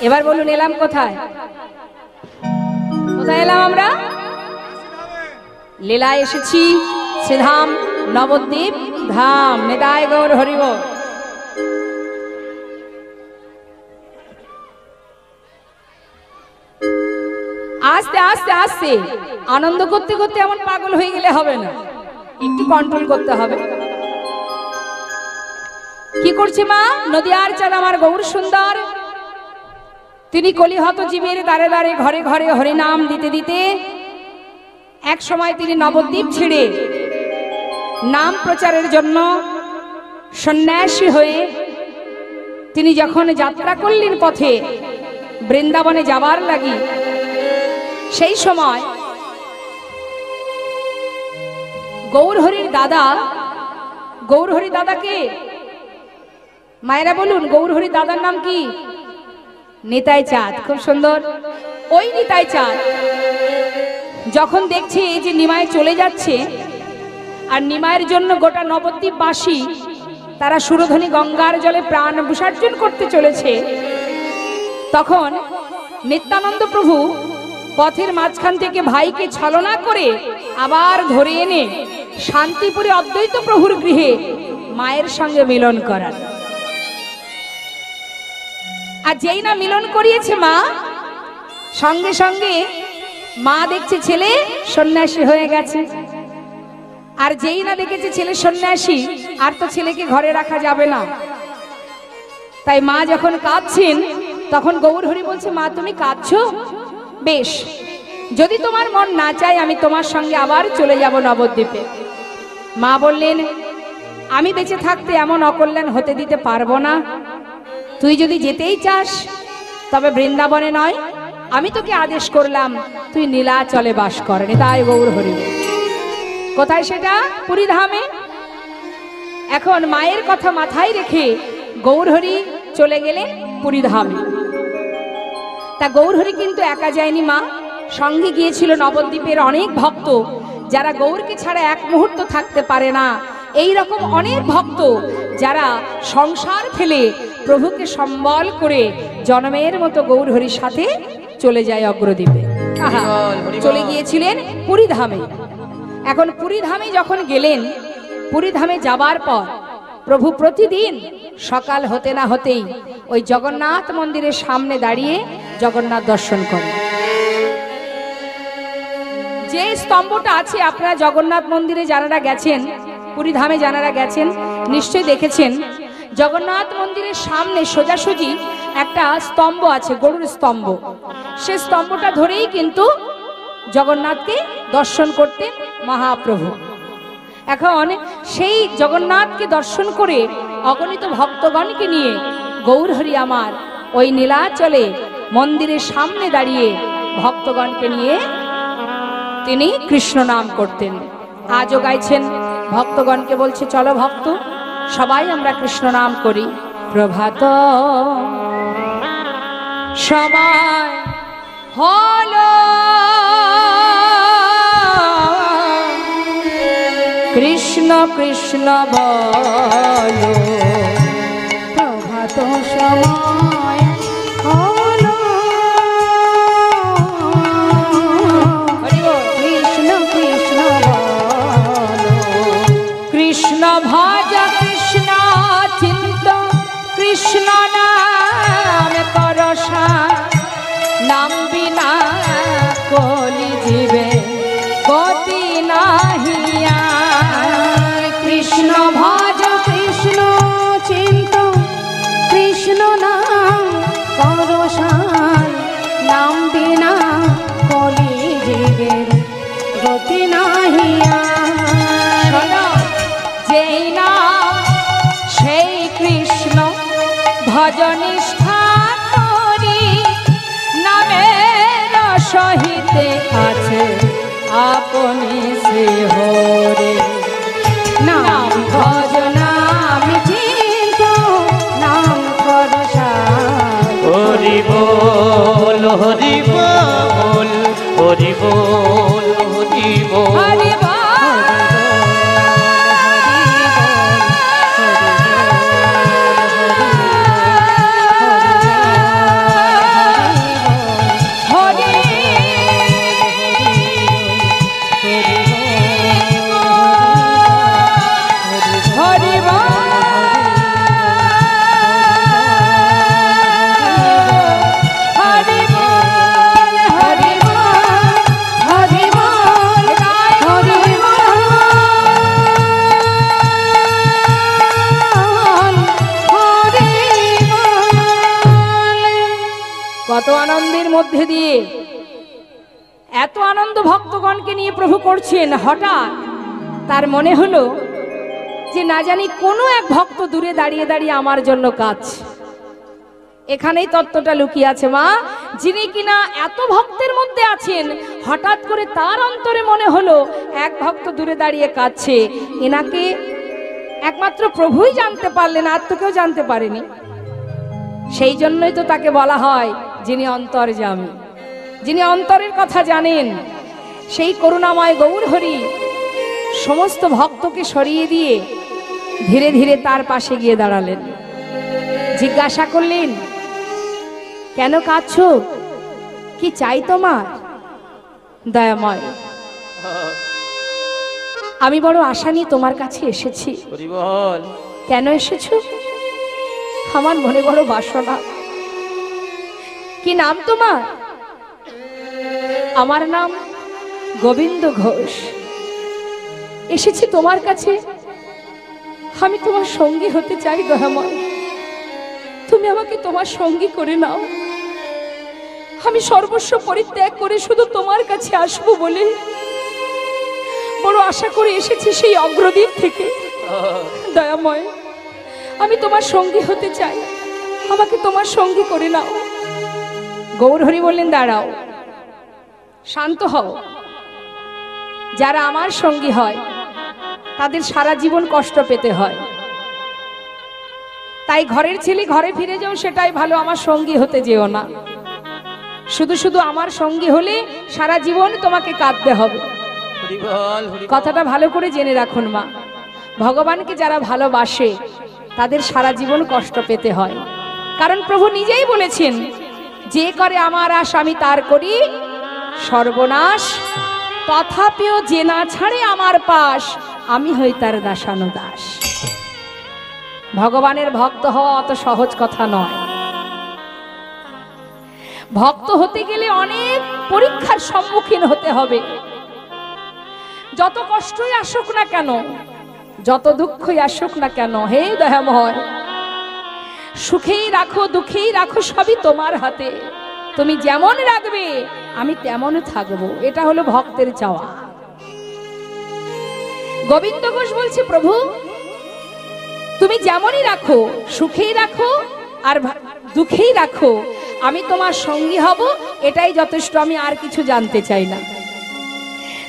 এবার বলুন এলাম কোথায়? কোথায় এলাম আমরা? লীলায় এসেছি শ্রীধাম নবদ্বীপ ধাম। নিতাই গৌর হরিব। আস্তে আস্তে আস্তে আনন্দ করতে করতে এমন পাগল হয়ে গেলে হবে না, একটু কন্ট্রোল করতে হবে। কি করছে মা? নদিয়ার চাঁদ আমার গৌর সুন্দর, তিনি কলিহত জীবের দ্বারে দ্বারে ঘরে ঘরে হরিনাম দিতে দিতে এক সময় তিনি নবদ্বীপ ছেড়ে নাম প্রচারের জন্য সন্ন্যাসী হয়ে তিনি যখন যাত্রা করলেন পথে বৃন্দাবনে যাবার লাগি, সেই সময় গৌরহরির দাদা, গৌরহরি দাদাকে মায়েরা বলুন, গৌরহরি দাদার নাম কি? নিতাই চাঁদ। খুব সুন্দর। ওই নিতাই চাঁদ যখন দেখছে যে নিমাই চলে যাচ্ছে আর নিমাইয়ের জন্য গোটা নবদ্বীপবাসী তারা সুরধনী গঙ্গার জলে প্রাণ বিসর্জন করতে চলেছে, তখন নিত্যানন্দ প্রভু পথের মাঝখান থেকে ভাইকে ছলনা করে আবার ধরে এনে শান্তিপুরে অদ্বৈত প্রভুর গৃহে মায়ের সঙ্গে মিলন করার। আর যেই না মিলন করিয়েছে মা, সঙ্গে সঙ্গে মা দেখছে ছেলে সন্ন্যাসী হয়ে গেছে। আর যেই না দেখেছে ছেলে সন্ন্যাসী, আর তো ছেলেকে ঘরে রাখা যাবে না, তাই মা যখন কাঁদছেন তখন গৌরহরি বলছে, মা তুমি কাঁদছো? বেশ, যদি তোমার মন না চায় আমি তোমার সঙ্গে আবার চলে যাব নবদ্বীপে। মা বললেন, আমি বেঁচে থাকতে এমন অকল্যাণ হতে দিতে পারবো না। তুই যদি যেতেই চাস তবে বৃন্দাবনে নয়, আমি তোকে আদেশ করলাম তুই নীলাচলে বাস কর। নিতাই গৌর হরি। কোথায় সেটা? পুরীধামে। এখন মায়ের কথা মাথায় রেখে গৌরহরি চলে গেলেন পুরীধামে। তা গৌরহরি কিন্তু একা যায়নি মা, সঙ্গে গিয়েছিল নবদ্বীপের অনেক ভক্ত, যারা গৌরকে ছাড়া এক মুহূর্ত থাকতে পারে না। এই রকম অনেক ভক্ত যারা সংসার ফেলে প্রভুকে সম্বল করে জনমের মতো গৌরহরির সাথে চলে যায় অগ্রদ্বীপে। চলে গিয়েছিলেন পুরীধামে। এখন পুরীধামে যখন গেলেন, পুরীধামে যাবার পর প্রভু প্রতিদিন সকাল হতে না হতেই ওই জগন্নাথ মন্দিরের সামনে দাঁড়িয়ে জগন্নাথ দর্শন করেন। যে স্তম্ভটা আছে, আপনারা জগন্নাথ মন্দিরে যারা গেছেন, পুরীধামে যারা গেছেন নিশ্চয়ই দেখেছেন, জগন্নাথ মন্দিরের সামনে সোজাসুজি একটা স্তম্ভ আছে, গরুর স্তম্ভ। সে স্তম্ভটা ধরেই কিন্তু জগন্নাথকে দর্শন করতেন মহাপ্রভু। এখন সেই জগন্নাথকে দর্শন করে অগণিত ভক্তগণকে নিয়ে গৌরহরি আমার ওই নীলাচলে মন্দিরের সামনে দাঁড়িয়ে ভক্তগণকে নিয়ে তিনি কৃষ্ণ নাম করতেন। আজও গাইছেন, ভক্তগণকে বলছে, চলো ভক্ত সবাই আমরা কৃষ্ণ নাম করি। প্রভাত সময় হলো, কৃষ্ণ কৃষ্ণ বলো। প্রভাত সময় হলো, কৃষ্ণ কৃষ্ণ বলো। কৃষ্ণ ভজ কৃষ্ণ চিন্ত, কৃষ্ণ নাম করসা। নাম বিনা কলি জীবে গতি নাহিয়া। কৃষ্ণ ভজ কৃষ্ণ চিন্ত, কৃষ্ণ নাম করসা। নাম বিনা কলি জীবে গতি নাহিয়া। যেই না সেই কৃষ্ণ ভজনিষ্ঠা করি, নামের সহিতে আছে আপনি শ্রী হরি। নাম ভজ নাম চিন্ত, নাম করসা। হরি বল হরি বল, হরি বল হরি বল, হরি বল। কত আনন্দের মধ্যে দিয়ে এত আনন্দ ভক্তগণকে নিয়ে প্রভু করছেন, হঠাৎ তার মনে হলো যে না জানি কোনো এক ভক্ত দূরে দাঁড়িয়ে দাঁড়িয়ে আমার জন্য কাঁদছে। এখানেই তত্ত্বটা লুকিয়ে আছে মা, যিনি কিনা এত ভক্তের মধ্যে আছেন, হঠাৎ করে তার অন্তরে মনে হলো এক ভক্ত দূরে দাঁড়িয়ে কাঁদছে। এনাকে একমাত্র প্রভুই জানতে পারলেন, আর তো কেউ জানতে পারেনি। সেই জন্যই তো তাকে বলা হয় যিনি অন্তর্যামী, যিনি অন্তরের কথা জানেন। সেই করুণাময় গৌর হরি সমস্ত ভক্তকে সরিয়ে দিয়ে ধীরে ধীরে তার পাশে গিয়ে দাঁড়ালেন। জিজ্ঞাসা করলেন, কেন কাঁদছো? কি চাই তোমার? দয়াময়, আমি বড় আশা নিয়ে তোমার কাছে এসেছি। কেন এসেছো? আমার মনে বড় বাসনা। কি নাম তোমার? আমার নাম গোবিন্দ ঘোষ। এসেছি তোমার কাছে, আমি তোমার সঙ্গী হতে চাই দয়াময়। তুমি আমাকে তোমার সঙ্গী করে নাও। আমি সর্বস্ব পরিত্যাগ করে শুধু তোমার কাছে আসবো বলে বড় আশা করে এসেছি সেই অগ্রদ্বীপ থেকে। দয়াময়, আমি তোমার সঙ্গী হতে চাই, আমাকে তোমার সঙ্গী করে নাও। গৌরহরি বললেন, দাঁড়াও, শান্ত হও। যারা আমার সঙ্গী হয় তাদের সারা জীবন কষ্ট পেতে হয়, তাই ঘরের ছেলে ঘরে ফিরে যাও, সেটাই ভালো। আমার সঙ্গী হতে যেও না। শুধু শুধু আমার সঙ্গী হলে সারা জীবন তোমাকে কাঁদতে হবে। কথাটা ভালো করে জেনে রাখুন মা, ভগবানকে যারা ভালোবাসে তাদের সারা জীবন কষ্ট পেতে হয়। কারণ প্রভু নিজেই বলেছেন, যে করে আমার আশ আমি তার করি সর্বনাশ, তথাপিও যে না ছাড়ে আমার পাশ আমি হই তার দাসানুদাস। ভগবানের ভক্ত হওয়া অত সহজ কথা নয়। ভক্ত হতে গেলে অনেক পরীক্ষার সম্মুখীন হতে হবে। যত কষ্টই আসুক না কেন, যত দুঃখই আসুক না কেন, হে দয়াময়, সুখেই রাখো দুঃখেই রাখো সবই তোমার হাতে। তুমি যেমন রাখবে আমি তেমন থাকবো, এটা হলো ভক্তের চাওয়া। গোবিন্দ ঘোষ বলছে, প্রভু তুমি যেমনই রাখো, সুখেই রাখো আর দুঃখেই রাখো, আমি তোমার সঙ্গী হব, এটাই যথেষ্ট। আমি আর কিছু জানতে চাই না।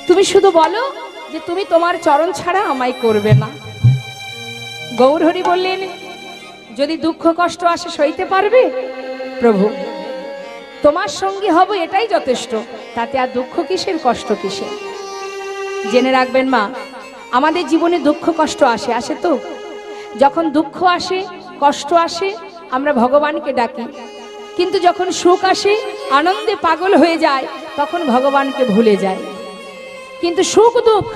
তুমি শুধু বলো যে তুমি তোমার চরণ ছাড়া আমায় করবে না। গৌরহরি বললেন, যদি দুঃখ কষ্ট আসে সইতে পারবে? প্রভু তোমার সঙ্গী হব, এটাই যথেষ্ট, তাতে আর দুঃখ কিসের, কষ্ট কিসের? জেনে রাখবেন মা, আমাদের জীবনে দুঃখ কষ্ট আসে, আসে তো। যখন দুঃখ আসে, কষ্ট আসে, আমরা ভগবানকে ডাকি, কিন্তু যখন সুখ আসে, আনন্দে পাগল হয়ে যায়, তখন ভগবানকে ভুলে যায়। কিন্তু সুখ দুঃখ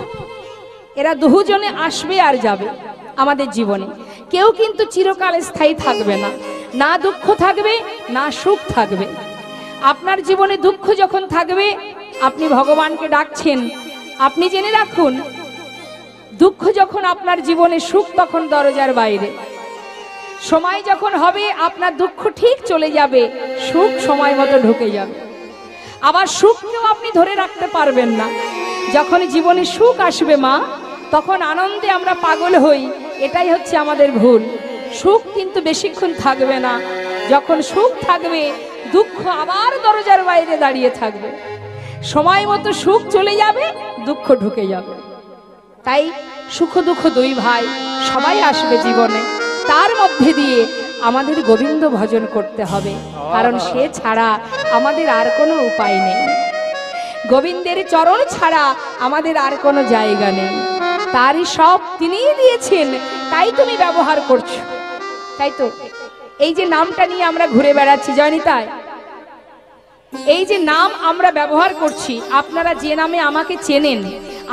এরা দুজনে আসবে আর যাবে আমাদের জীবনে। কেউ কিন্তু চিরকাল স্থায়ী থাকবে না, না দুঃখ থাকবে না সুখ থাকবে। আপনার জীবনে দুঃখ যখন থাকবে, আপনি ভগবানকে ডাকছেন, আপনি জেনে রাখুন, দুঃখ যখন আপনার জীবনে, সুখ তখন দরজার বাইরে। সময় যখন হবে আপনার দুঃখ ঠিক চলে যাবে, সুখ সময় মতো ঢুকে যাবে। আবার সুখকেও আপনি ধরে রাখতে পারবেন না। যখন জীবনে সুখ আসবে মা, তখন আনন্দে আমরা পাগল হই, এটাই হচ্ছে আমাদের ভুল। সুখ কিন্তু বেশিক্ষণ থাকবে না। যখন সুখ থাকবে, দুঃখ আবার দরজার বাইরে দাঁড়িয়ে থাকবে। সময় মতো সুখ চলে যাবে, দুঃখ ঢুকে যাবে। তাই সুখ দুঃখ দুই ভাই, সবাই আসবে জীবনে। তার মধ্যে দিয়ে আমাদের গোবিন্দ ভজন করতে হবে, কারণ সে ছাড়া আমাদের আর কোনো উপায় নেই। গোবিন্দের চরণ ছাড়া আমাদের আর কোনো জায়গা নেই। তারই সব তিনিই দিয়েছেন, তাই তুমি ব্যবহার করছো, তাই তো। এই যে নামটা নিয়ে আমরা ঘুরে বেড়াচ্ছি জয়নিতাই, এই যে নাম আমরা ব্যবহার করছি, আপনারা যে নামে আমাকে চেনেন,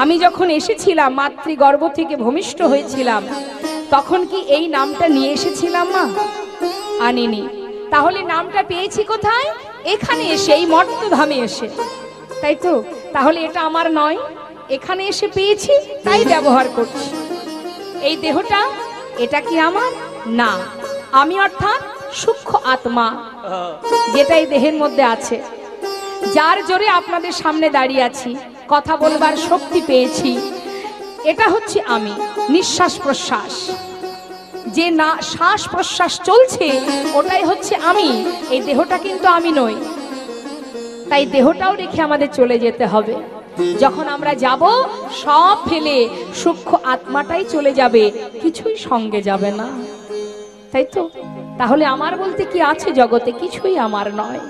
আমি যখন এসেছিলাম মাতৃগর্ভ থেকে ভূমিষ্ঠ হয়েছিলাম, তখন কি এই নামটা নিয়ে এসেছিলাম মা? আনিনি। তাহলে নামটা পেয়েছি কোথায়? এখানে এসে, এই মর্তধামে এসে, তাই তো। তাহলে এটা আমার নয়, এখানে এসে পেয়েছি তাই ব্যবহার করছি। এই দেহটা, এটা কি আমার? না। আমি অর্থাৎ সূক্ষ্ম আত্মা, যেটা এই দেহের মধ্যে আছে, যার জোরে আপনাদের সামনে দাঁড়িয়ে আছি, কথা বলবার শক্তি পেয়েছি, এটা হচ্ছে আমি। নিঃশ্বাস প্রশ্বাস, যে না শ্বাস প্রশ্বাস চলছে ওটাই হচ্ছে আমি। এই দেহটা কিন্তু আমি নই। তাই দেহটাও রেখে আমাদের চলে যেতে হবে। যখন আমরা যাব সব ফেলে সূক্ষ্ম আত্মাটাই চলে যাবে, কিছুই সঙ্গে যাবে না, তাই তো? তাহলে আমার বলতে কি আছে জগতে? কিছুই আমার নয়।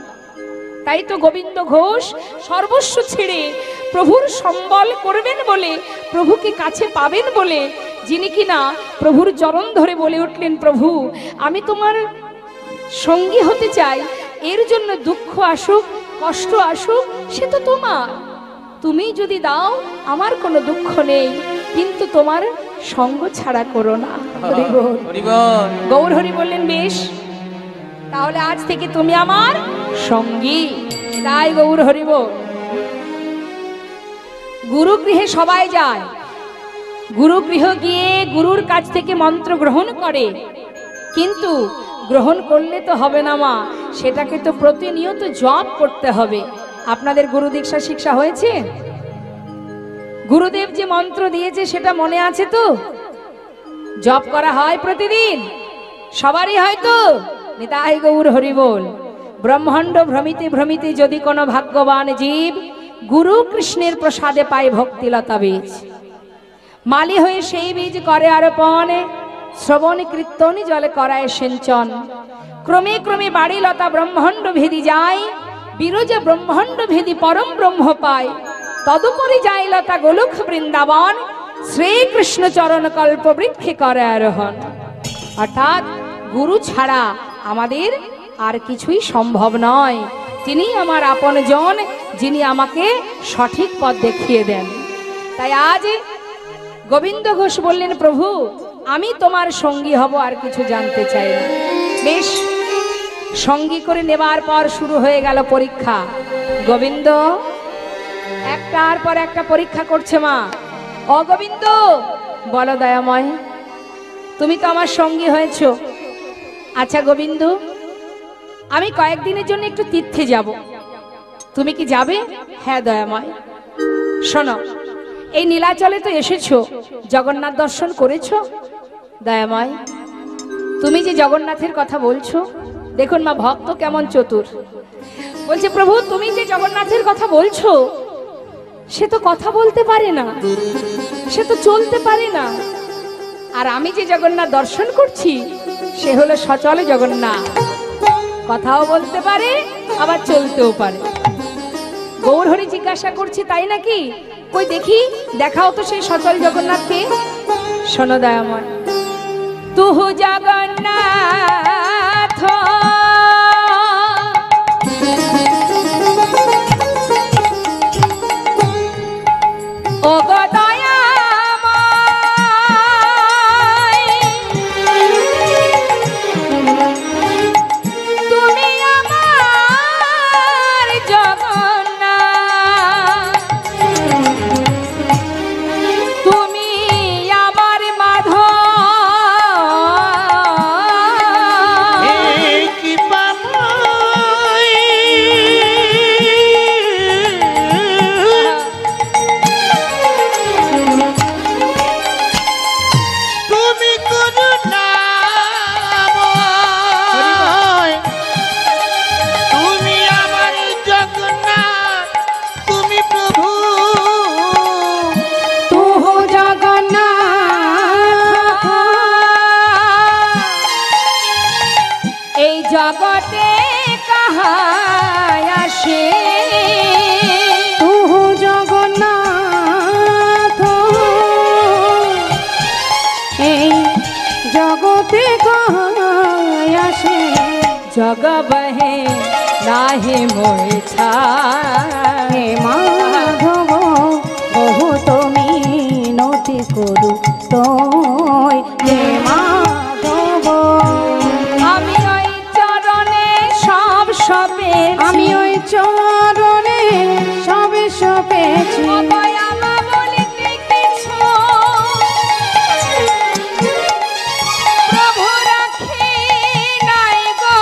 তাই তো গোবিন্দ ঘোষ সর্বস্ব ছেড়ে প্রভুর সম্বল করবেন বলে, প্রভুকে কাছে পাবেন বলে, যিনি কিনা প্রভুর চরণ ধরে বলে উঠলেন, প্রভু আমি তোমার সঙ্গী হতে চাই, এর জন্য দুঃখ আসুক কষ্ট আসুক সে তো তোমার, তুমি যদি দাও আমার কোনো দুঃখ নেই, কিন্তু তোমার সঙ্গ ছাড়া করো না। হরি বল। গৌর হরি বললেন, বেশ তাহলে আজ থেকে তুমি আমার সঙ্গী। তাই গৌর হরি বল। গুরু গৃহে সবাই যায়, গুরু গৃহ গিয়ে গুরুর কাছ থেকে মন্ত্র গ্রহণ করে, কিন্তু গ্রহণ করলে তো হবে না মা, সেটাকে তো প্রতিনিয়ত জপ করতে হবে। আপনাদের গুরু দীক্ষা শিক্ষা হয়েছে? গুরুদেব যে মন্ত্র দিয়েছে সেটা মনে আছে তো? জপ করা হয় প্রতিদিন, সবারই হয়তো। নিতাই গৌর হরি বল। ব্রহ্মাণ্ড ভ্রমিতে ভ্রমিতে যদি কোনো ভাগ্যবান জীব গুরু কৃষ্ণের প্রসাদে পায় ভক্তিলতা বীজ, মালি হয়ে সেই বীজ করে আরোপণ, শ্রবণ কীর্তন জলে করায় সিঞ্চন, ক্রমে ক্রমে বাড়ি লতা ব্রহ্মাণ্ড ভেদি যায়, বিরজা ব্রহ্মাণ্ড ভেদি পরম ব্রহ্ম পায়, তদুপরি যায় লতা গোলক বৃন্দাবন, শ্রীকৃষ্ণ চরণ কল্প বৃক্ষে করে আরোহণ। অর্থাৎ গুরু ছাড়া আমাদের আর কিছুই সম্ভব নয়। তিনি আমার আপন জন, যিনি আমাকে সঠিক পথ দেখিয়ে দেন। তাই আজ গোবিন্দ ঘোষ বললেন, প্রভু আমি তোমার সঙ্গী হব, আর কিছু জানতে চাই না। বেশ, সঙ্গী করে নেবার পর শুরু হয়ে গেল পরীক্ষা। গোবিন্দ একটার পর একটা পরীক্ষা করছে। মা, ও গোবিন্দ বলো দয়াময়, তুমি তো আমার সঙ্গী হয়েছ। আচ্ছা গোবিন্দ, আমি কয়েকদিনের জন্য একটু তীর্থে যাব, তুমি কি যাবে? হ্যাঁ দয়াময়। শোনো, এই নীলাচলে তো এসেছো, জগন্নাথ দর্শন করেছো? দয়াময়, তুমি যে জগন্নাথের কথা বলছো, দেখুন মা ভক্ত কেমন চতুর। বলছে, প্রভু তুমি যে জগন্নাথের কথা বলছো, সে তো কথা বলতে পারে না, সে তো চলতে পারে না। আর আমি যে জগন্নাথ দর্শন করছি, সে হলো সচল জগন্নাথ, কথাও বলতে পারে আবার চলতেও পারে। গৌর হরি জিজ্ঞাসা করছে, তাই নাকি? কই দেখি, দেখাও তো সেই সচল জগন্নাথকে। শোনো দয়াময়, তুহু জগন্নাথ ও গো দয়াময়, তুমি আমার জগন্নাথ, তুমি আমার মাধব। জগতে কাহায় আসে তুহু জগন্নাথ, এই জগতে কাহায় আসে, জগ বহে নাহি মোর ছায়, মাধব বহু তুমি নতি করু তোয়, হে মাধব আমি ওই চরণে সবে সপেছি, প্রভু রাখে নাই গো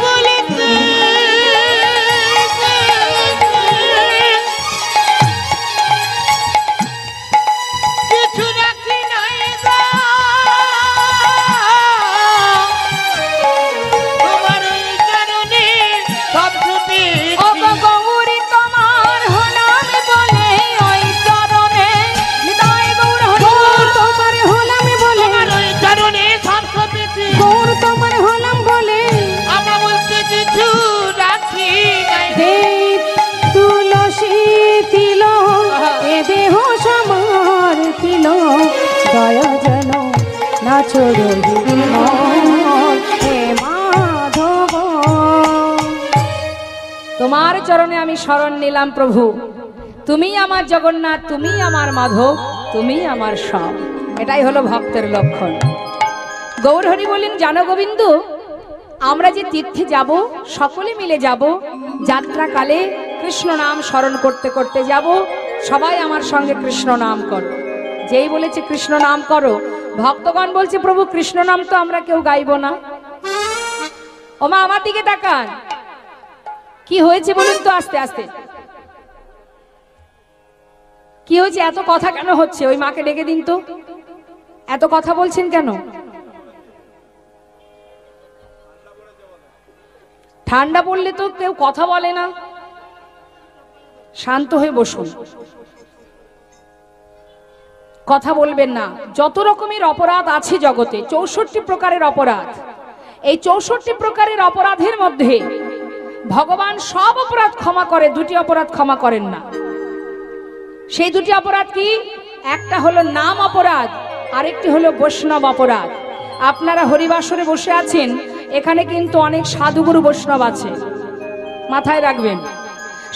বলেছি দয়া যেন না ছোড়ো হে মাধব। তোমার চরণে আমি শরণ নিলাম প্রভু, তুমি আমার জগন্নাথ, তুমি আমার মাধব, তুমি আমার সব। এটাই হলো ভক্তের লক্ষণ। গৌরহরি বলেন, জানো গোবিন্দ, আমরা যে তীর্থে যাব সকলে মিলে যাব, যাত্রাকালে কৃষ্ণ নাম স্মরণ করতে করতে যাব। সবাই আমার সঙ্গে কৃষ্ণ নাম করো। যেই বলেছে কৃষ্ণ নাম করো, ভক্তগণ বলছে প্রভু কৃষ্ণ নাম তো আমরা কেউ গাইব না। ওমা আমার দিকে তাকান, কি হয়েছে বলুন তো? আস্তে আস্তে কি হয়েছে? এত কথা কেন হচ্ছে? ওই মাকে ডেকে দিন তো। এত কথা বলছেন কেন? ঠান্ডা পড়লে তো কেউ কথা বলে না। শান্ত হয়ে বসুন, কথা বলবেন না। যত রকমের অপরাধ আছে জগতে, 64 প্রকারের অপরাধ, এই 64 প্রকারের অপরাধের মধ্যে ভগবান সব অপরাধ ক্ষমা করে, দুটি অপরাধ ক্ষমা করেন না। সেই দুটি অপরাধ কি? একটা হলো নাম অপরাধ, আরেকটি হলো বৈষ্ণব অপরাধ। আপনারা হরিবাসরে বসে আছেন, এখানে কিন্তু অনেক সাধুগুরু বৈষ্ণব আছে, মাথায় রাখবেন।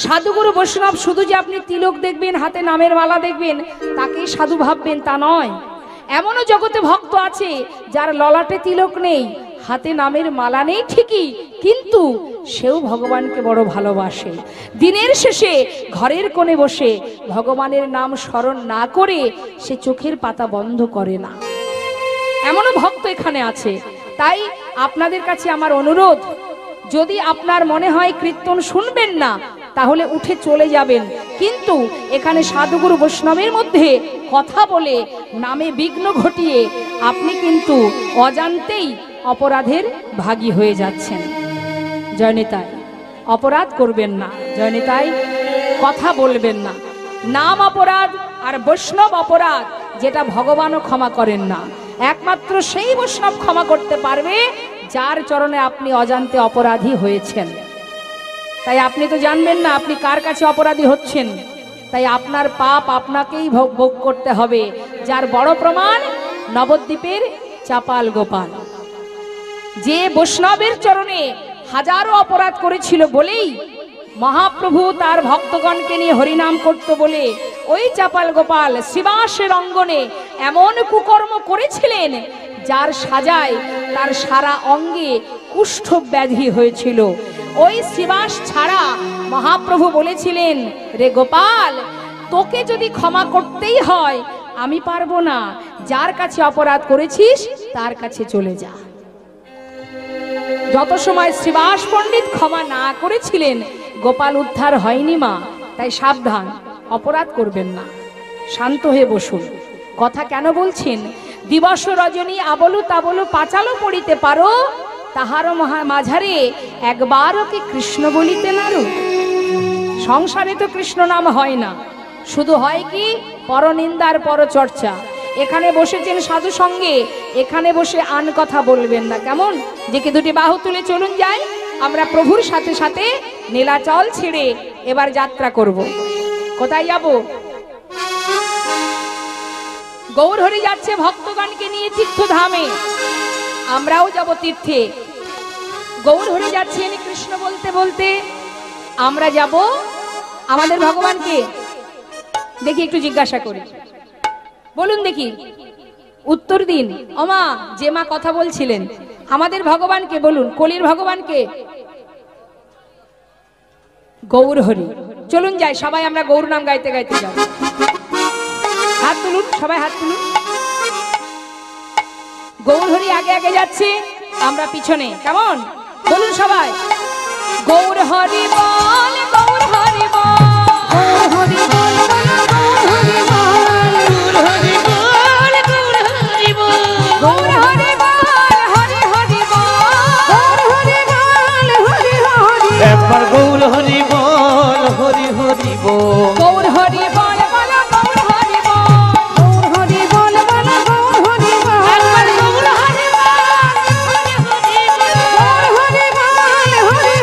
সাধুগুরু বৈষ্ণব শুধু যে আপনি তিলক দেখবেন, হাতে নামের মালা দেখবেন, তাকেই সাধু ভাববেন তা নয়। এমনও জগতে ভক্ত আছে যার ললাটে তিলক নেই, হাতে নামের মালা নেই ঠিকই, কিন্তু সেও ভগবানকে বড় ভালোবাসে। দিনের শেষে ঘরের কোণে বসে ভগবানের নাম স্মরণ না করে সে চোখের পাতা বন্ধ করে না। এমনও ভক্ত এখানে আছে। তাই আপনাদের কাছে আমার অনুরোধ, যদি আপনার মনে হয় কীর্তন শুনবেন না, তাহলে উঠে চলে যাবেন। কিন্তু এখানে সাধুগুরু বৈষ্ণবের মধ্যে কথা বলে নামে বিঘ্ন ঘটিয়ে আপনি কিন্তু অজান্তেই অপরাধের ভাগী হয়ে যাচ্ছেন। জয়নিতাই, অপরাধ করবেন না। জয়নিতাই, কথা বলবেন না। নাম অপরাধ আর বৈষ্ণব অপরাধ, যেটা ভগবানও ক্ষমা করেন না। একমাত্র সেই বৈষ্ণব ক্ষমা করতে পারবে যার চরণে আপনি অজান্তে অপরাধী হয়েছেন। তাই আপনি তো জানবেন না আপনি কার কাছে অপরাধী হচ্ছেন। তাই আপনার পাপ আপনাকেই ভোগ করতে হবে। যার বড় প্রমাণ নবদ্বীপের চাপাল গোপাল, যে বৈষ্ণবের চরণে হাজারো অপরাধ করেছিল বলেই মহাপ্রভু তার ভক্তগণকে নিয়ে হরিনাম করত বলে ওই চাপাল গোপাল শিবাসের অঙ্গনে এমন কুকর্ম করেছিলেন যার সাজায় তার সারা অঙ্গে কুষ্ঠ ব্যাধি হয়েছিল। ওই শিবাস ছাড়া মহাপ্রভু বলেছিলেন, রে গোপাল, তোকে যদি ক্ষমা করতেই হয় আমি পারবো না, যার কাছে অপরাধ করেছিস তার কাছে চলে যা। যত সময় শ্রীবাস পণ্ডিত ক্ষমা না করেছিলেন গোপাল উদ্ধার হয়নি মা। তাই সাবধান, অপরাধ করবেন না, শান্ত হয়ে বসুন। কথা কেন বলছেন? দিবস রজনী আবলু তাবলু পাঁচালো পড়িতে পারো, তাহারও মাঝারে একবারও কি কৃষ্ণ বলিতে নারো। সংসারে তো কৃষ্ণ নাম হয় না, শুধু হয় কি পরনিন্দার পরচর্চা। এখানে বসেছেন সাধু সঙ্গে, এখানে বসে আন কথা বলবেন না। কেমন? যে কি দুটি বাহু তুলে চলুন যাই, আমরা প্রভুর সাথে সাথে নীলাচল ছেড়ে এবার যাত্রা করব। কোথায় যাব? গৌরহরি যাচ্ছে ভক্তগণকে নিয়ে তীর্থধামে, আমরাও যাব তীর্থে। গৌরহরি যাচ্ছেন কৃষ্ণ বলতে বলতে, আমরা যাব আমাদের ভগবানকে। দেখি একটু জিজ্ঞাসা করি, বলুন দেখি, উত্তর দিন। ওমা, যে মা কথা বলছিলেন, আমাদের ভগবানকে বলুন, কলির ভগবানকে। গৌরহরি। চলুন যাই, সবাই আমরা গৌর নাম গাইতে গাইতে যাব। হাত তুলুন, সবাই হাত তুলুন। গৌরহরি আগে আগে যাচ্ছে, আমরা পিছনে, কেমন বলুন সবাই। গৌর হরি বল, গৌর হরি বল, গৌর হরি বল, গৌর হরি বল, গৌর হরি বল, গৌর হরি বল, হরি হরি বল, গৌর হরি বল, হরি হরি। একবার গৌর হরি বল, হরি হরি বল, গৌর হরি বল, বলো গৌর হরি বল, গৌর হরি বল, বলো গৌর হরি বল, একবার গৌর হরি বল, হরি হরি বল, গৌর হরি বল, হরি হরি,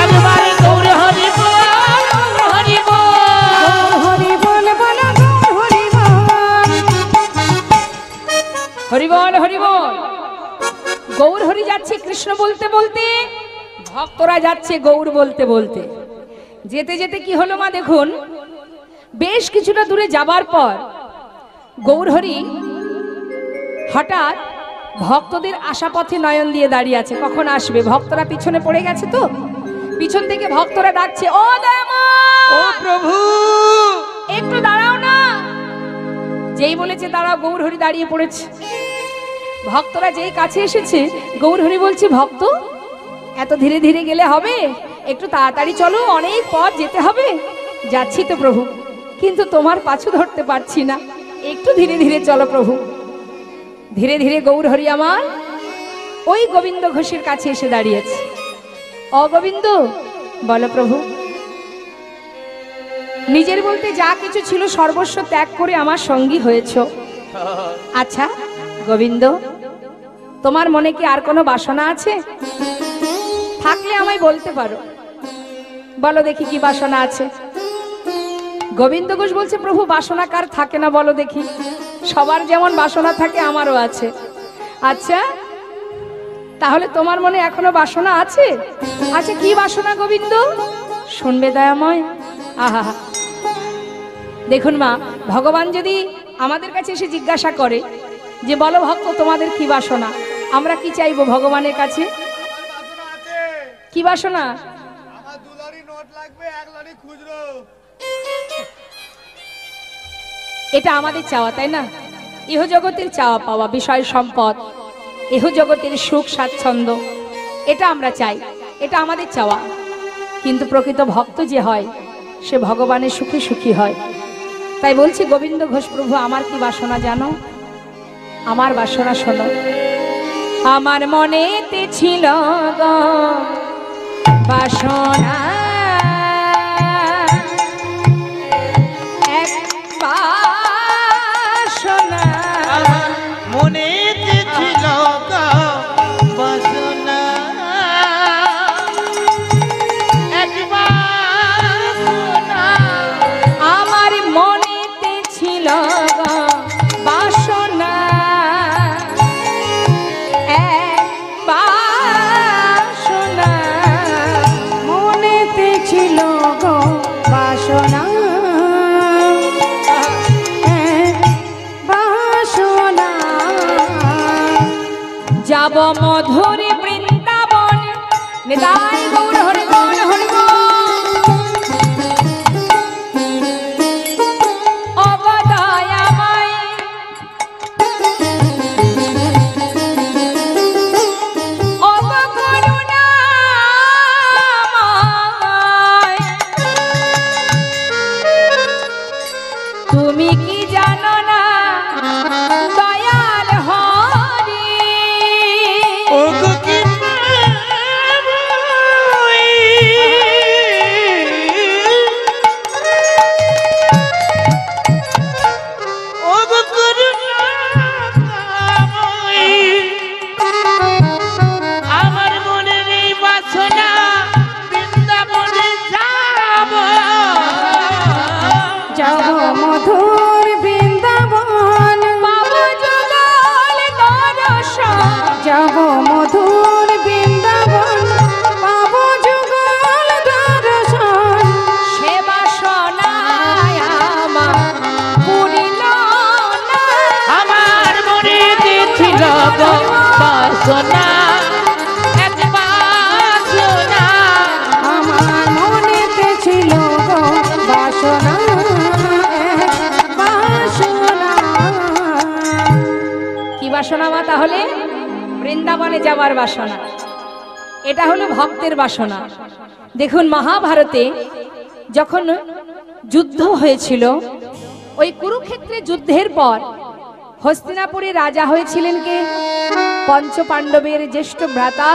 একবার গৌর হরি বল, গৌর হরি বল, গৌর হরি বল, বলো গৌর হরি বল, হরি বল, হরি বল। গৌর হরি যাচ্ছে কৃষ্ণ বলতে বলতে, ভক্তরা যাচ্ছে গৌর বলতে বলতে। যেতে যেতে কি হলো মা দেখুন, বেশ কিছুটা দূরে যাবার পর গৌরহরি হঠাৎ ভক্তদের আশাপথে নয়ন দিয়ে দাঁড়িয়ে আছে, কখন আসবে। ভক্তরা পিছনে পড়ে গেছে, তো পিছন থেকে ভক্তরা ডাকছে, ও দয়াময়, ও প্রভু একটু দাঁড়াও না। যেই বলেছে দাঁড়াও, গৌরহরি দাঁড়িয়ে পড়েছে। ভক্তরা যেই কাছে এসেছে, গৌরহরি বলছে, ভক্ত এত ধীরে ধীরে গেলে হবে, একটু তাড়াতাড়ি চলো, অনেক পথ যেতে হবে। যাচ্ছি তো প্রভু, কিন্তু তোমার পাছু ধরতে পারছি না, একটু ধীরে ধীরে চলো প্রভু। ধীরে ধীরে গৌরহরি আমার ওই গোবিন্দ ঘোষের কাছে এসে দাঁড়িয়েছে। অগোবিন্দ, বলো প্রভু। নিজের বলতে যা কিছু ছিল সর্বস্ব ত্যাগ করে আমার সঙ্গী হয়েছ। আচ্ছা গোবিন্দ, তোমার মনে কি আর কোনো বাসনা আছে? থাকলে আমায় বলতে পারো, বলো দেখি কি বাসনা আছে। গোবিন্দ ঘোষ বলছে, প্রভু বাসনা কার থাকে না বলো দেখি, সবার যেমন বাসনা থাকে আমারও আছে। আচ্ছা তাহলে তোমার মনে এখনো বাসনা আছে? আচ্ছা কি বাসনা গোবিন্দ? শুনবে দয়াময়। আহা, দেখুন মা, ভগবান যদি আমাদের কাছে এসে জিজ্ঞাসা করে যে বলো ভক্ত তোমাদের কি বাসনা, আমরা কি চাইবো ভগবানের কাছে? কি বাসনা? আমার 2 লরি নোট লাগবে, 1 লরি খুচরো। এটা আমাদের চাওয়া, তাই না? ইহ জগতের চাওয়া পাওয়া, বিষয় সম্পদ, ইহ জগতের সুখ স্বাচ্ছন্দ্য, এটা আমরা চাই, এটা আমাদের চাওয়া। কিন্তু প্রকৃত ভক্ত যে হয় সে ভগবানের সুখে সুখী হয়। তাই বলছি গোবিন্দ ঘোষ, প্রভু আমার কি বাসনা জানো? আমার বাসনা শোনো। আমার মনেতে ছিল গো বাসনা, এক বাসনা, মনেতে ছিল গো বাসনা, এক বাসনা, আমার মনেতে ছিল গো বাসনা, এক বাসনা, মনেতে ছিল গো বাসনা, এক বাসনা। যাব মধুর বৃন্দাবন, নিতাই গৌর হরি বল, হরি বল। তুমি কি জানো না দয়াল হরি, ও গো কি প্রেমময়ী, ও গো করুণাময়ী, আমার মনের এই বাসনা বৃন্দাবনে যাব, যাব মধুর বৃন্দাবন, পাবো যুগল দর্শন, যাব মধুর বৃন্দাবন, পাবো যুগল দর্শন। সে বাসনায় আমার পুরিল না, আমার মনেতে ছিল গো বাসনা, এক বাসনা, আমার মনেতে ছিল গো বাসনা, এক বাসনা। কি বাসনা মা তাহলে? বৃন্দাবনে যাওয়ার বাসনা, এটা হলো ভক্তের বাসনা। দেখুন মহাভারতে যখন যুদ্ধ হয়েছিল, ওই কুরুক্ষেত্রে যুদ্ধের পর হস্তিনাপুরে রাজা হয়েছিলেন কে? পঞ্চপাণ্ডবের জ্যেষ্ঠ ভ্রাতা,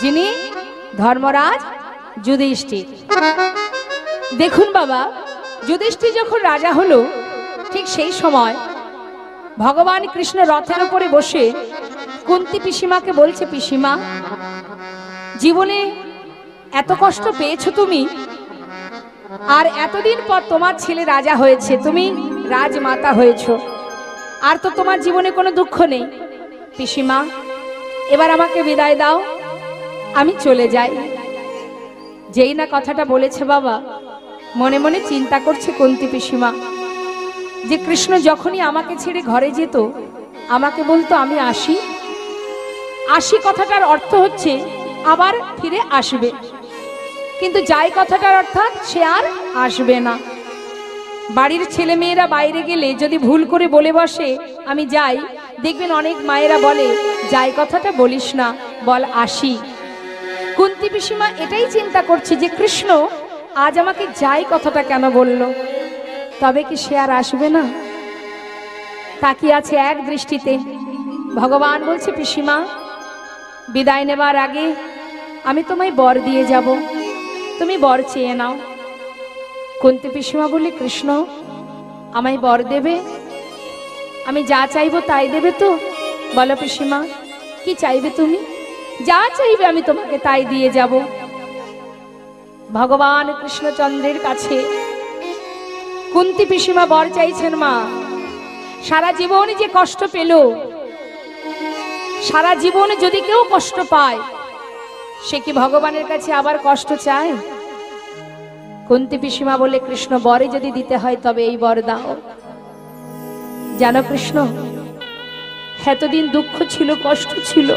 যিনি ধর্মরাজ যুধিষ্ঠির। দেখুন বাবা, যুধিষ্ঠির যখন রাজা হলো, ঠিক সেই সময় ভগবান কৃষ্ণ রথের উপরে বসে কুন্তী পিসিমাকে বলছে, পিসিমা, জীবনে এত কষ্ট পেয়েছো তুমি, আর এতদিন পর তোমার ছেলে রাজা হয়েছে, তুমি রাজমাতা হয়েছো, আর তো তোমার জীবনে কোনো দুঃখ নেই। পিসিমা, এবার আমাকে বিদায় দাও, আমি চলে যাই। যেই না কথাটা বলেছে বাবা, মনে মনে চিন্তা করছে কুন্তী পিসিমা যে কৃষ্ণ যখনই আমাকে ছেড়ে ঘরে যেত, আমাকে বলতো আমি আসি। আসি কথাটার অর্থ হচ্ছে আবার ফিরে আসবে, কিন্তু যাই কথাটার অর্থাৎ সে আর আসবে না। বাড়ির ছেলে মেয়েরা বাইরে গেলে যদি ভুল করে বলে বসে আমি যাই, দেখবেন অনেক মায়েরা বলে যাই কথাটা বলিস না, বল আসি। কুন্তী পিসিমা এটাই চিন্তা করছে যে কৃষ্ণ আজ আমাকে যাই কথাটা কেন বলল, তবে কি সে আর আসবে না? তাকিয়ে আছে এক দৃষ্টিতে। ভগবান বলছে, পিসিমা, বিদায় নেবার আগে আমি তোমায় বর দিয়ে যাব, তুমি বর চেয়ে নাও। কুন্তী পিসিমা বলে, কৃষ্ণ আমায় বর দেবে? আমি যা চাইবো তাই দেবে তো? বলো পিসিমা, কি চাইবে তুমি? যা চাইবে আমি তোমাকে তাই দিয়ে যাব। ভগবান কৃষ্ণচন্দ্রের কাছে কুন্তী পিসিমা বর চাইছেন, মা সারা জীবন যে কষ্ট পেল, সারা জীবন যদি কেউ কষ্ট পায়, সে কি ভগবানের কাছে আবার কষ্ট চায়? কুন্তী পিসিমা বলে, কৃষ্ণ বরে যদি দিতে হয় তবে এই বর দাও। জানো কৃষ্ণ, এতদিন দুঃখ ছিল, কষ্ট ছিল,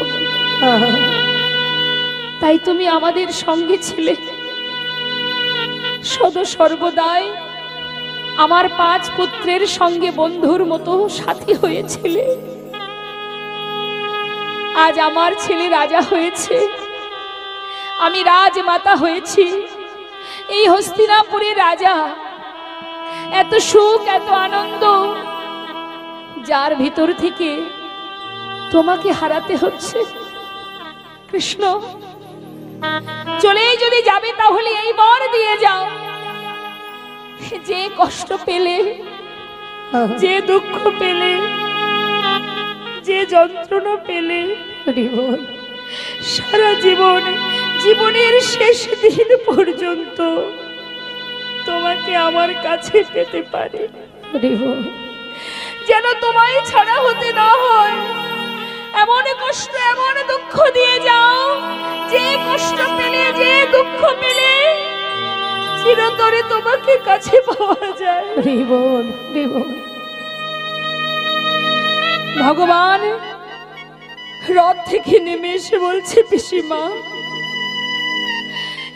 তাই তুমি আমাদের সঙ্গে ছিলে, সদা সর্বদাই আমার 5 পুত্রের সঙ্গে বন্ধুর মতো সাথী হয়েছিলে। আজ আমার ছেলে রাজা হয়েছে, আমি রাজমাতা হয়েছি, এই হস্তিনাপুরের রাজা। এত সুখ, এত আনন্দ, যার ভিতর থেকে তোমাকে হারাতে হচ্ছে। কৃষ্ণ, চলেই যদি যাবে তাহলে এই বর দিয়ে যাও। যে কষ্ট পেলে, যে দুঃখ পেলে, যে যন্ত্রণা পেলে, সারা জীবন, জীবনের শেষ দিন পর্যন্ত তোমাকে আমার কাছে পেতে পারি, যেন তোমায় ছাড়া হতে না হয়। এমন কষ্ট, এমন দুঃখ দিয়ে যাও, যে কষ্ট পেলে, যে দুঃখ পেলে চিরতরে তোমাকে কাছে পাওয়া যায়। ভগবান রথ থেকে নেমে এসে বলছে, পিসিমা,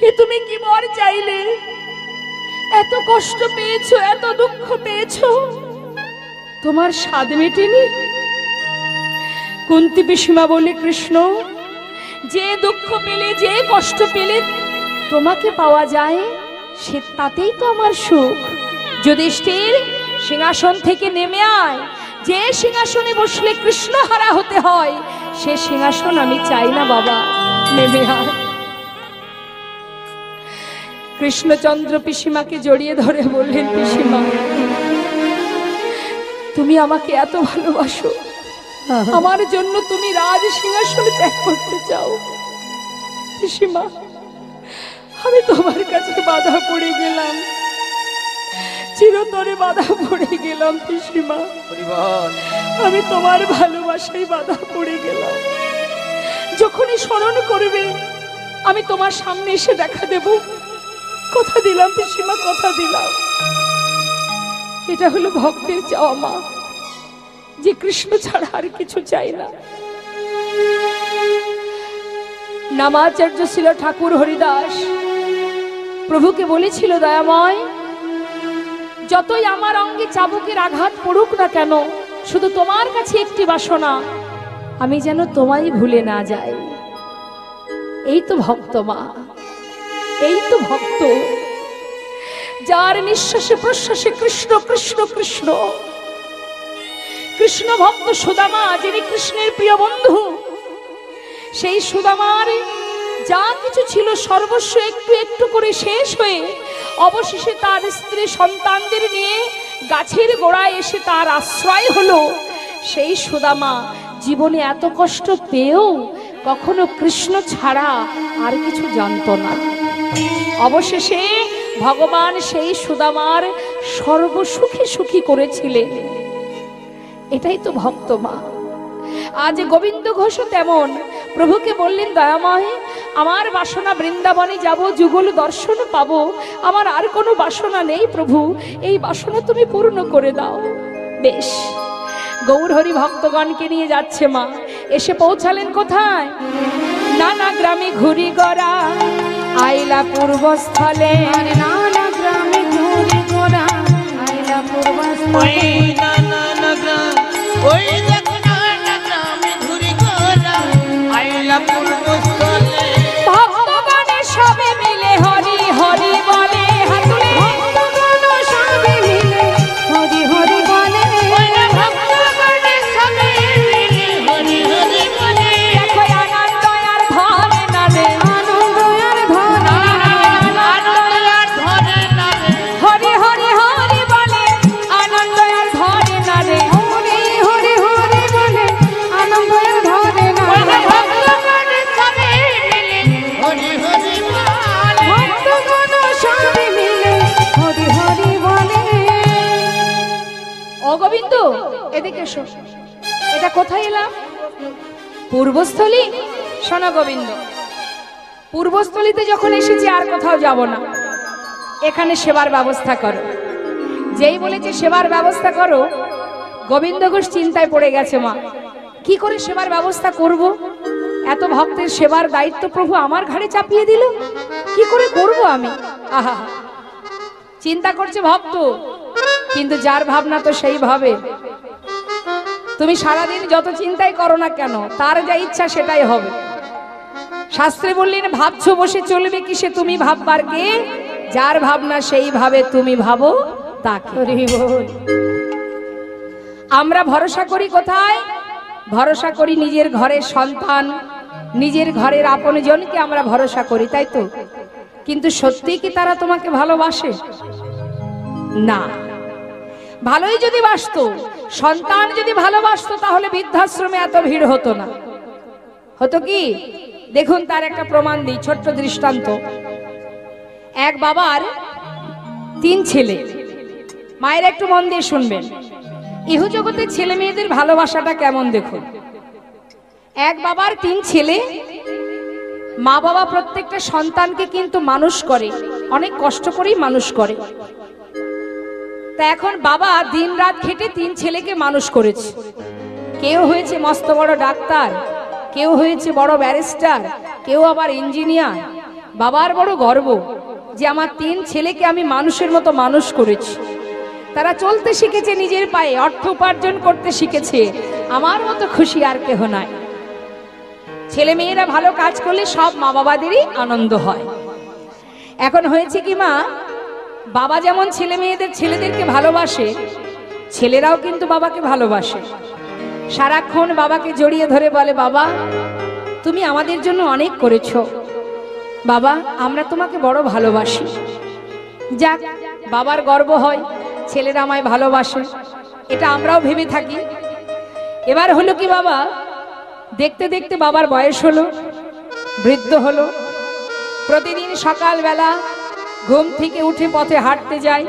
এ তুমি কি বর চাইলে? এত কষ্ট পেয়েছো, এত দুঃখ পেয়েছো, তোমার স্বাদ মেটেনি? কুন্তী পিসিমা বলে, কৃষ্ণ, যে দুঃখ পেলে, যে কষ্ট পেলে তোমাকে পাওয়া যায়, সে তাতেই তো আমার সুখ। যুধিষ্ঠির, সিংহাসন থেকে নেমে আয়। যে সিংহাসনে বসলে কৃষ্ণ হারা হতে হয়, সে সিংহাসন আমি চাই না বাবা, নেমে আয়। কৃষ্ণচন্দ্র পিসিমাকে জড়িয়ে ধরে বললেন, পিসিমা, তুমি আমাকে এত ভালোবাসো, আমার জন্য তুমি রাজ সিংহাসন ত্যাগ করতে চাও? পিসিমা, আমি তোমার কাছে বাধা পড়ে গেলাম, চিরতরে বাধা পড়ে গেলাম। পিসিমা, আমি তোমার ভালোবাসায় বাধা পড়ে গেলাম। যখনই স্মরণ করবে আমি তোমার সামনে এসে দেখা দেব, কথা দিলাম পিসিমা, কথা দিলাম। এটা হলো ভক্তের চাওয়া মা, যে কৃষ্ণ ছাড়া আর কিছু চাই না। নামাচার্য ছিল ঠাকুর হরিদাস প্রভুকে বলেছিল, দয়াময়, যতই আমার অঙ্গে চাবুকের আঘাত পড়ুক না কেন, শুধু তোমার কাছে একটি বাসনা, আমি যেন তোমায় ভুলে না যাই। এই তো ভক্ত মা, এই তো ভক্ত, যার নিঃশ্বাসে প্রশ্বাসে কৃষ্ণ কৃষ্ণ কৃষ্ণ। কৃষ্ণ ভক্ত সুদামা, যিনি কৃষ্ণের প্রিয় বন্ধু, সেই সুদামার যা কিছু ছিল সর্বস্ব একটু একটু করে শেষ হয়ে অবশেষে তার স্ত্রী সন্তানদের নিয়ে গাছের গোড়ায় এসে তার আশ্রয় হলো। সেই সুদামা জীবনে এত কষ্ট পেয়েও কখনো কৃষ্ণ ছাড়া আর কিছু জানতো না। অবশেষে ভগবান সেই সুদামার সর্বসুখী সুখী করেছিলেন। এটাই তো ভক্ত মা। আজ গোবিন্দ ঘোষ তেমন প্রভুকে বললেন, দয়াময়, আমার বাসনা বৃন্দাবনে যাব, যুগল দর্শন পাবো, আমার আর কোনো বাসনা নেই প্রভু, এই বাসনা তুমি পূর্ণ করে দাও। বেশ, গৌরহরি ভক্তগণকে নিয়ে যাচ্ছে মা। এসে পৌঁছালেন কোথায়? নানা গ্রামে ঘুরি গড়া আইলা পূর্বস্থলে। নানা গ্রামে ঘুরি গড়া আইলা পূর্বস্থলে। ওই দেখো নানা গ্রামে ঘুরি গোরা আইলা পূর্বস্থলে। ভক্তগণে সবে মিলে হরি হরি বলে, হাতুলে ভক্তগণ সবে মিলে হরি হরি বলে। ভক্তগণে সবে মিলে হরি হরি বলে। দেখো আনন্দ আর ধরে না রে, আনন্দ আর ধরে না রে। হরি হরি হরি বলে, আনন্দ আর ধরে না রে। হরি হরি হরি বলে, আনন্দ আর ধরে না রে। ভক্তগণে সবে মিলে হরি হরি বলে। ভক্তগণ সবে মিলে হরি হরি বলে। ও গোবিন্দ, এদিকে এসো। এটা কোথায় এলাম? পূর্বস্থলী। শোনো গোবিন্দ, পূর্বস্থলীতে যখন এসেছি আর কোথাও যাব না, এখানে সেবার ব্যবস্থা করো। যেই বলেছে সেবার ব্যবস্থা করো, গোবিন্দ ঘোষ চিন্তায় পড়ে গেছে মা, কি করে সেবার ব্যবস্থা করব? এত ভক্তের সেবার দায়িত্ব প্রভু আমার ঘাড়ে চাপিয়ে দিল, কি করে করব আমি? আহা, চিন্তা করছে ভক্ত, কিন্তু যার ভাবনা তো সেই ভাবে। তুমি সারাদিন যত চিন্তাই করো না কেন, তার যা ইচ্ছা সেটাই হবে। শাস্ত্রে বললেন, ভাবছো বসে চলবে কিসে, তুমি ভাববার কে? যার ভাবনা সেই ভাবে, তুমি ভাবো তাকে। আমরা ভরসা করি কোথায়? ভরসা করি নিজের ঘরের সন্তান, নিজের ঘরের আপনজনকে আমরা ভরসা করি, তাই তো? কিন্তু সত্যি কি তারা তোমাকে ভালোবাসে? না। ভালোই যদি বাসতো, সন্তান যদি ভালোবাসতো, তাহলে বৃদ্ধাশ্রমে এত ভিড় হতো না। হতো কি? দেখুন, তার একটা প্রমাণ দিই, ছোট্ট দৃষ্টান্ত। এক বাবার 3 ছেলে। মায়ের একটু মন দিয়ে শুনবেন, ইহজগতের ছেলে মেয়েদের ভালোবাসাটা কেমন দেখুন। এক বাবার 3 ছেলে। মা বাবা প্রত্যেকটা সন্তানকে কিন্তু মানুষ করে, অনেক কষ্ট করেই মানুষ করে। তা এখন বাবা দিন রাত খেটে 3 ছেলেকে মানুষ করেছে। কেউ হয়েছে মস্ত বড় ডাক্তার, কেউ হয়েছে বড় ব্যারিস্টার, কেউ আবার ইঞ্জিনিয়ার। বাবার বড় গর্ব যে আমার 3 ছেলেকে আমি মানুষের মতো মানুষ করেছি। তারা চলতে শিখেছে নিজের পায়ে, অর্থ উপার্জন করতে শিখেছে। আমার মতো খুশি আর কেহ নাই। ছেলে মেয়েরা ভালো কাজ করলে সব মা বাবাদেরই আনন্দ হয়। এখন হয়েছে কি মা, বাবা যেমন ছেলে মেয়েদের ছেলেদেরকে ভালোবাসে, ছেলেরাও কিন্তু বাবাকে ভালোবাসে। সারাক্ষণ বাবাকে জড়িয়ে ধরে বলে, বাবা তুমি আমাদের জন্য অনেক করেছো, বাবা আমরা তোমাকে বড় ভালোবাসি। যাক, বাবার গর্ব হয় ছেলেরা আমায় ভালোবাসে, এটা আমরাও ভেবে থাকি। এবার হলো কি, বাবা দেখতে দেখতে বাবার বয়স হলো, বৃদ্ধ হলো। প্রতিদিন সকালবেলা ঘুম থেকে উঠে পথে হাঁটতে যায়।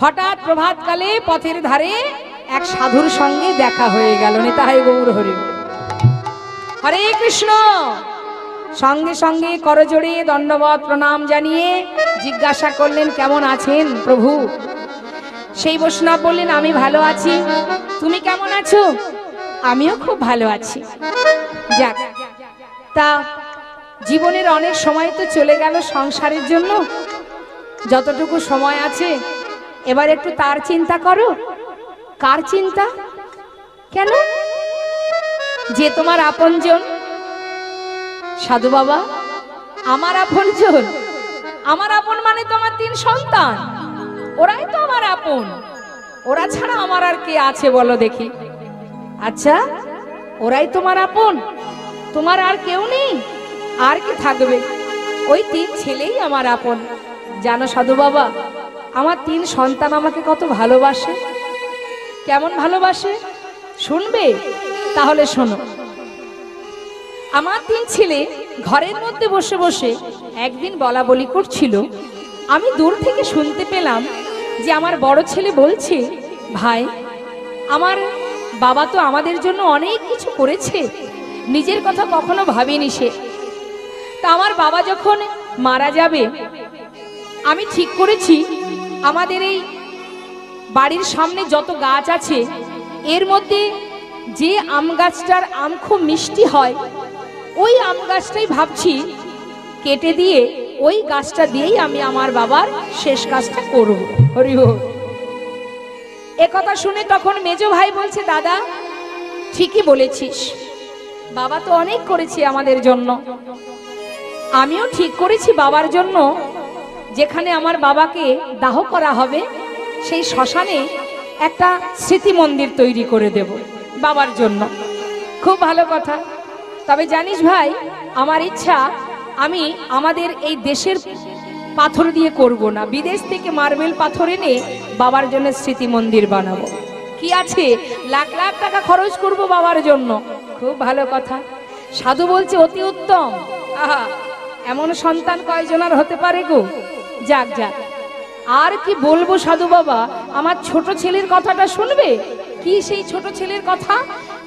হঠাৎ প্রভাতকালে পথের ধারে এক সাধুর সঙ্গে দেখা হয়ে গেল। নিতাই গৌর হরি, হরে কৃষ্ণ। সঙ্গে সঙ্গে করজোড়ে দণ্ডবত প্রণাম জানিয়ে জিজ্ঞাসা করলেন, কেমন আছেন প্রভু? সেই বৈষ্ণব বললেন, আমি ভালো আছি, তুমি কেমন আছো? আমিও খুব ভালো আছি। যাক, তা জীবনের অনেক সময় তো চলে গেল সংসারের জন্য, যতটুকু সময় আছে এবার একটু তার চিন্তা করো। কার চিন্তা? কেন? যে তোমার আপনজন? সাধু বাবা, আমার আপনজন? আমার আপন মানে তোমার 3 সন্তান, ওরাই তো আমার আপন। ওরা ছাড়া আমার আর কে আছে বলো দেখি? আচ্ছা, ওরাই তোমার আপন, তোমার আর কেউ নেই? আর কি থাকবে? ওই 3 ছেলেই আমার আপন। জানো সাধু বাবা, আমার 3 সন্তান আমাকে কত ভালোবাসে। কেমন ভালোবাসে শুনবে? তাহলে শোনো। আমার 3 ছেলে ঘরের মধ্যে বসে বসে একদিন বলা বলি করছিল। আমি দূর থেকে শুনতে পেলাম যে আমার বড় ছেলে বলছে, ভাই, আমার বাবা তো আমাদের জন্য অনেক কিছু করেছে, নিজের কথা কখনো ভাবেনি সে। তা আমার বাবা যখন মারা যাবে, আমি ঠিক করেছি আমাদের এই বাড়ির সামনে যত গাছ আছে এর মধ্যে যে আম গাছটার আম খুব মিষ্টি হয়, ওই আম গাছটাই ভাবছি কেটে দিয়ে ওই গাছটা দিয়েই আমি আমার বাবার শেষ কাজটা করব। হরি বল। এ কথা শুনে তখন মেজো ভাই বলছে, দাদা ঠিকই বলেছিস, বাবা তো অনেক করেছে আমাদের জন্য। আমিও ঠিক করেছি বাবার জন্য যেখানে আমার বাবাকে দাহ করা হবে সেই শ্মশানে একটা স্মৃতি মন্দির তৈরি করে দেব বাবার জন্য। খুব ভালো কথা। তবে জানিস ভাই, আমার ইচ্ছা আমি আমাদের এই দেশের পাথর দিয়ে করব না, বিদেশ থেকে মার্বেল পাথর এনে বাবার জন্য স্মৃতি মন্দির বানাবো। কি আছে, লাখ লাখ টাকা খরচ করব বাবার জন্য। খুব ভালো কথা। সাধু বলছে অতি উত্তম। আহা, এমন সন্তান কয়জনের হতে পারে গো? যাক যাক, আর কি বলবো সাধু বাবা, আমার ছোট ছেলের কথাটা শুনবে? কি সেই ছোট ছেলের কথা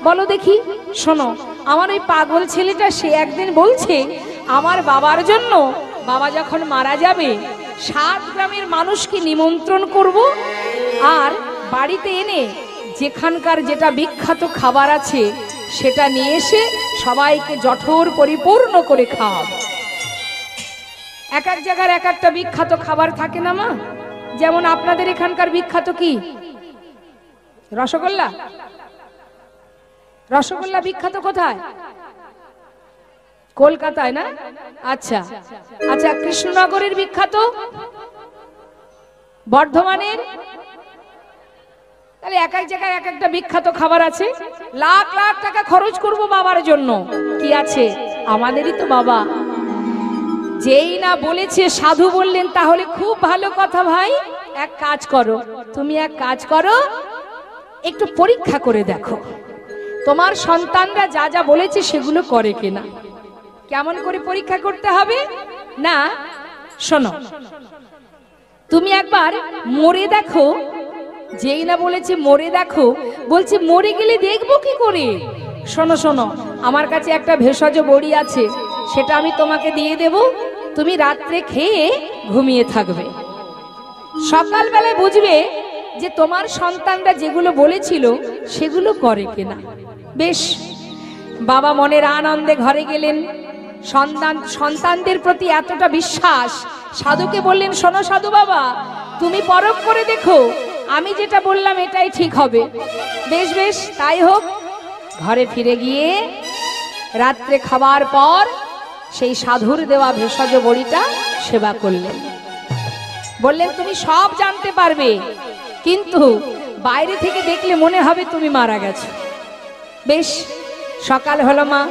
বলো দেখি? শোনো, আমার ওই পাগল ছেলেটা সে একদিন বলছে আমার বাবার জন্য বাবা যখন মারা যাবে 7 গ্রামের মানুষকে নিমন্ত্রণ করব, আর বাড়িতে এনে যেখানকার যেটা বিখ্যাত খাবার আছে সেটা নিয়ে এসে সবাইকে জঠর পরিপূর্ণ করে খাওয়াবো। এক এক জায়গার এক একটা বিখ্যাত খাবার থাকে না মা? যেমন আপনাদের এখানকার বিখ্যাত কি? রসগোল্লা। রসগোল্লা বিখ্যাত কোথায়? কলকাতায় না? আচ্ছা আচ্ছা, কৃষ্ণনগরের বিখ্যাত? বর্ধমানের? তাহলে এক এক জায়গায় এক একটা বিখ্যাত খাবার আছে। লাখ লাখ টাকা খরচ করব বাবার জন্য। কি আছে, আমাদেরই তো বাবা। যেই না বলেছে সাধু বললেন, তাহলে খুব ভালো কথা ভাই, এক কাজ করো, তুমি এক কাজ করো, একটু পরীক্ষা করে দেখো তোমার সন্তানরা যা যা বলেছে সেগুলো করে কিনা। কেমন করে পরীক্ষা করতে হবে? না, শোনো, তুমি একবার মরে দেখো। যেই না বলেছে মরে দেখো, বলছে মরে গেলে দেখবো কি করে? শোনো শোনো, আমার কাছে একটা ভেষজ বড়ি আছে, সেটা আমি তোমাকে দিয়ে দেব, তুমি রাত্রে খেয়ে ঘুমিয়ে থাকবে। সকালবেলায় বুঝবে যে তোমার সন্তানরা যেগুলো বলেছিল সেগুলো করে কিনা। বেশ, বাবা মনের আনন্দে ঘরে গেলেন। সন্তানদের প্রতি এতটা বিশ্বাস, সাধুকে বললেন, শোনো সাধু বাবা, তুমি পরখ করে দেখো, আমি যেটা বললাম এটাই ঠিক হবে। বেশ বেশ, তাই হোক। ঘরে ফিরে গিয়ে রাত্রে খাবার পর সেই সাধুর দেওয়া ভেষজ বড়িটা সেবা করলেন। বললেন, তুমি সব জানতে পারবে, কিন্তু বাইরে থেকে দেখলে মনে হবে তুমি মারা গেছো। বেশ, সকাল হলো মা,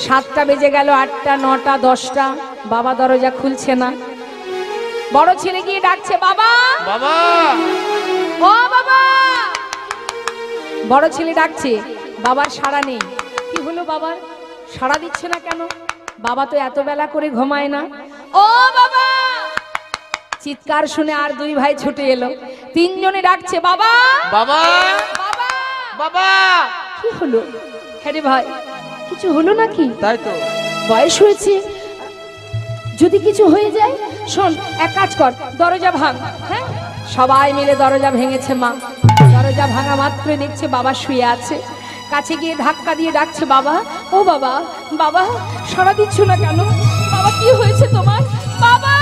7টা বেজে গেল, 8টা, 9টা, 10টা, বাবা দরজা খুলছে না। বড় ছেলে গিয়ে ডাকছে, বাবা বাবা, ও বাবা। বড় ছেলে ডাকছে, বাবার সাড়া নেই। কি হলো, বাবার সাড়া দিচ্ছে না কেন? বাবা তো এত বেলা করে ঘুমায় না। ও বাবা। চিৎকার শুনে আর 2 ভাই ছুটে এলো। 3 জনে ডাকছে, বাবা বাবা, বাবা বাবা। কি হলো? হ্যাঁ রে ভাই, কিছু হলো নাকি? তাই তো, বয়স হয়েছে, যদি কিছু হয়ে যায়। শোন, এক কাজ কর, দরজা ভাঙ। হ্যাঁ, সবাই মিলে দরজা ভেঙেছে মা। দরজা ভাঙা মাত্রই দেখছে বাবা শুয়ে আছে। কাছে গিয়ে ধাক্কা দিয়ে ডাকছে, বাবা ও বাবা, বাবা সাড়া দিচ্ছ না কেন? বাবা কি হয়েছে তোমার? বাবা